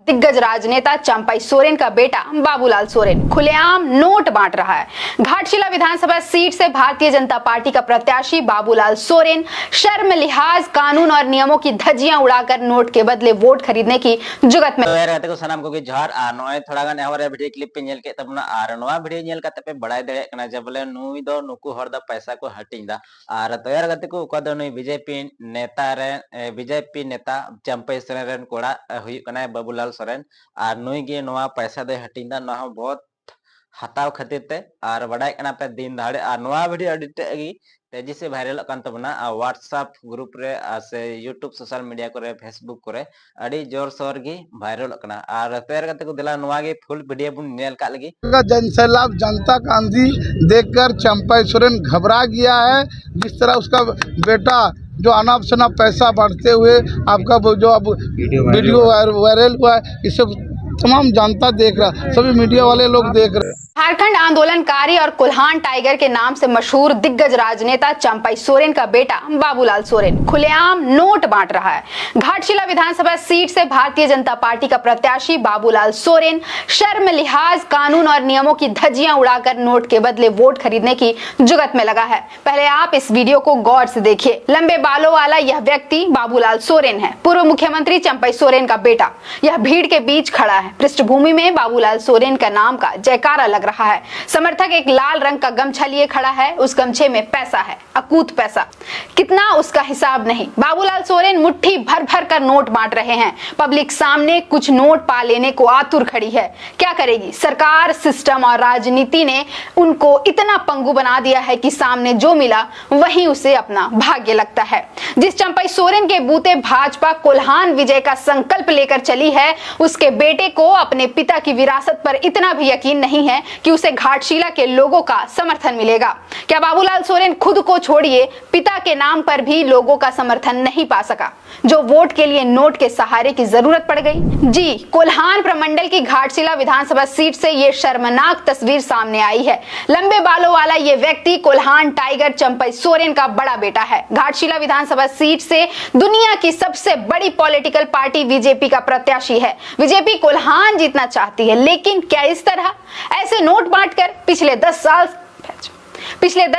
दिग्गज राजनेता चंपई सोरेन का बेटा बाबूलाल सोरेन खुलेआम नोट बांट रहा है। घाटशिला विधानसभा सीट से भारतीय जनता पार्टी का प्रत्याशी बाबूलाल सोरेन शर्म लिहाज कानून और नियमों की धज्जियां उड़ाकर नोट के बदले वोट खरीदने की जुगत में सानाम को जोहार नॉय थोड़ा गान एहवर वीडियो क्लिप पे नेल के तबना आर नोवा वीडियो नेल कते पे बड़ाय दड़े कना जे बोले नुई दो नुकु हर दा पैसा को हटिंग दा आर तैयार गते को ओका दो नुई बीजेपी नेता रे बीजेपी नेता चंपई सोरेन रेन कोड़ा हुई कना बाबूलाल सोरेन आर नुई गे नोवा पैसा दे हटिंग दा ना बहुत हताव खातिर ते आर बड़ाय कना पे दिन दाड़े आर नोवा वीडियो अडिटे तेजी से वायरल कान तबना व्हाट्सएप ग्रुप रे से यूट्यूब सोशल मीडिया करे फेसबुक करे अड़ी जोर शोर गी वायरल कना आर तैयार करते को दिला नुआ गे फुल वीडियो बुन नेल का लगी जनसैलाब जनता का आंधी देखकर चंपई सोरेन घबरा गया है। जिस तरह उसका बेटा जो अनाप शनाप पैसा बढ़ते हुए आपका जो अब वीडियो वायरल हुआ है, इसे तमाम जनता देख रहा, सभी मीडिया वाले लोग देख रहे हैं। झारखंड आंदोलनकारी और कुल्हान टाइगर के नाम से मशहूर दिग्गज राजनेता चंपई सोरेन का बेटा बाबूलाल सोरेन खुलेआम नोट बांट रहा है। घाटशिला विधानसभा सीट से भारतीय जनता पार्टी का प्रत्याशी बाबूलाल सोरेन शर्म लिहाज कानून और नियमों की धज्जियां उड़ाकर नोट के बदले वोट खरीदने की जुगत में लगा है। पहले आप इस वीडियो को गौर से देखिए। लंबे बालों वाला यह व्यक्ति बाबूलाल सोरेन है, पूर्व मुख्यमंत्री चंपई सोरेन का बेटा। यह भीड़ के बीच खड़ा है। पृष्ठभूमि में बाबूलाल सोरेन का नाम का जयकारा लग रहा है। समर्थक एक लाल रंग का गमछा लिए खड़ा है। उस गमछे में पैसा है, अकूत पैसा, कितना उसका हिसाब नहीं। बाबूलाल सोरेन मुट्ठी भर भर कर नोट बांट रहे हैं। पब्लिक सामने कुछ नोट पा लेने को आतुर खड़ी है। क्या करेगी सरकार, सिस्टम और राजनीति ने उनको इतना पंगु बना दिया है कि सामने जो मिला वही उसे अपना भाग्य लगता है। जिस चंपई सोरेन के बूते भाजपा कोल्हान विजय का संकल्प लेकर चली है, उसके बेटे को अपने पिता की विरासत पर इतना भी यकीन नहीं है कि उसे घाटशिला के लोगों का समर्थन मिलेगा। क्या बाबूलाल सोरेन खुद को छोड़िए पिता के नाम पर भी लोगों का समर्थन नहीं पा सका, जो वोट के लिए नोट के सहारे की जरूरत पड़ गई? जी, कोल्हान प्रमंडल की घाटशिला विधानसभा सीट से ये शर्मनाक तस्वीर सामने आई है। लंबे बालों वाला ये व्यक्ति कोल्हान टाइगर चंपई सोरेन का बड़ा बेटा है। घाटशिला विधानसभा सीट से दुनिया की सबसे बड़ी पॉलिटिकल पार्टी बीजेपी का प्रत्याशी है। बीजेपी कोल्हान जीतना चाहती है, लेकिन क्या इस तरह ऐसे नोट बांटकर पिछले 10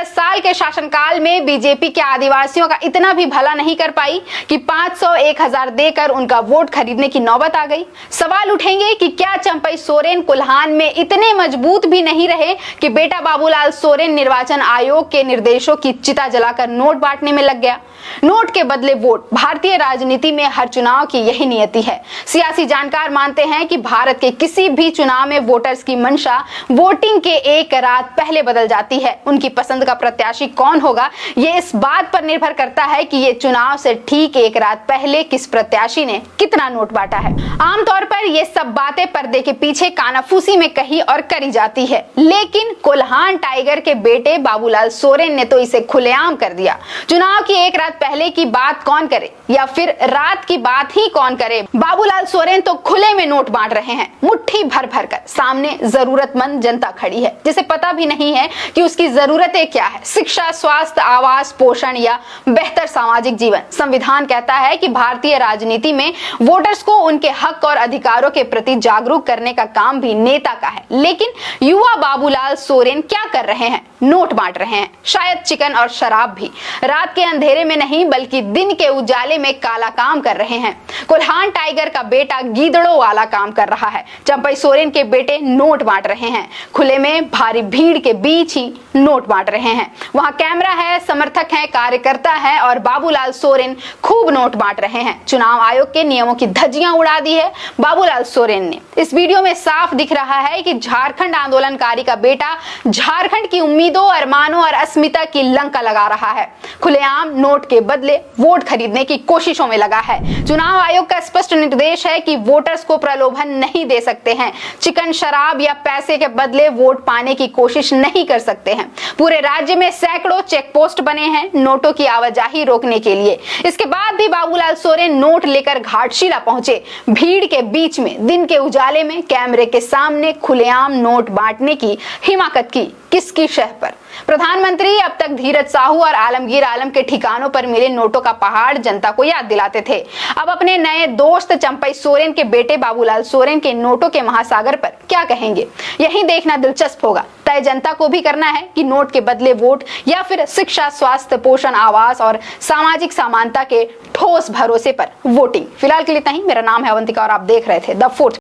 साल के शासनकाल में बीजेपी के आदिवासियों का इतना भी भला नहीं कर पाई कि 500-1000 देकर उनका वोट खरीदने की नौबत आ गई? सवाल उठेंगे कि क्या चंपई सोरेन कोल्हान में इतने मजबूत भी नहीं रहे कि बेटा बाबूलाल सोरेन निर्वाचन आयोग के निर्देशों की चिता जलाकर नोट बांटने में लग गया? नोट के बदले वोट, भारतीय राजनीति में हर चुनाव की यही नियति है। सियासी जानकार मानते हैं कि भारत के किसी भी चुनाव में वोटर्स की मंशा वोटिंग के एक रात पहले बदल जाती है। उनकी पसंद का प्रत्याशी कौन होगा, ये इस बात पर निर्भर करता है कि ये चुनाव से ठीक एक रात पहले किस प्रत्याशी ने कितना नोट बांटा है। आमतौर पर ये सब बातें पर्दे के पीछे कानाफूसी में कही और करी जाती है, लेकिन कोल्हान टाइगर के बेटे बाबूलाल सोरेन ने तो इसे खुलेआम कर दिया। चुनाव की एक रात पहले की बात कौन करे या फिर रात की बात ही कौन करे, बाबूलाल सोरेन तो खुले में नोट बांट रहे हैं, मुट्ठी भर भर कर। सामने जरूरतमंद जनता खड़ी है जिसे पता भी नहीं है कि उसकी जरूरतें क्या है, शिक्षा, स्वास्थ्य, आवास, पोषण या बेहतर सामाजिक जीवन। संविधान कहता है कि भारतीय राजनीति में वोटर्स को उनके हक और अधिकारों के प्रति जागरूक करने का काम भी नेता का है। लेकिन युवा बाबूलाल सोरेन क्या कर रहे हैं? नोट बांट रहे हैं, शायद चिकन और शराब भी। रात के अंधेरे में नहीं बल्कि दिन के उजाले में काला काम कर रहे हैं। कोल्हान टाइगर का बेटा गीदड़ों वाला काम कर रहा है। चंपई सोरेन के बेटे नोट बांट रहे हैं, खुले में भारी भीड़ के बीच ही नोट बांट रहे हैं। वहां कैमरा है, समर्थक हैं, कार्यकर्ता है और बाबूलाल सोरेन खूब नोट बांट रहे हैं। चुनाव आयोग के नियमों की धज्जियां उड़ा दी है बाबूलाल सोरेन ने। इस वीडियो में साफ दिख रहा है कि झारखंड आंदोलनकारी का बेटा झारखंड की उम्मीदों, अरमानों और अस्मिता की लंका लगा रहा है। खुलेआम नोट के बदले वोट खरीदने की कोशिशों में लगा है। चुनाव आयोग का स्पष्ट निर्देश है कि वोटर्स को प्रलोभन नहीं दे सकते हैं, चिकन, शराब या पैसे के बदले वोट पाने की कोशिश नहीं कर सकते हैं। पूरे राज्य में सैकड़ों चेक पोस्ट बने हैं नोटों की आवाजाही रोकने के लिए। इसके बाद भी बाबूलाल सोरेन नोट लेकर घाटशिला पहुंचे। भीड़ के बीच में दिन के उजाले में कैमरे के सामने खुलेआम नोट बांटने की हिमाकत की। किसकी शह पर? प्रधानमंत्री अब तक धीरज साहू और आलमगीर आलम के ठिकानों पर मिले नोटों का पहाड़ जनता को याद दिलाते थे। अब अपने नए दोस्त चंपई सोरेन के बेटे बाबूलाल सोरेन के नोटों के महासागर पर क्या कहेंगे, यही देखना दिलचस्प होगा। तय जनता को भी करना है कि नोट के बदले वोट या फिर शिक्षा, स्वास्थ्य, पोषण, आवास और सामाजिक समानता के ठोस भरोसे पर वोटिंग। फिलहाल के लिए इतना ही। मेरा नाम है अवंतिका और आप देख रहे थे द फोर्थ।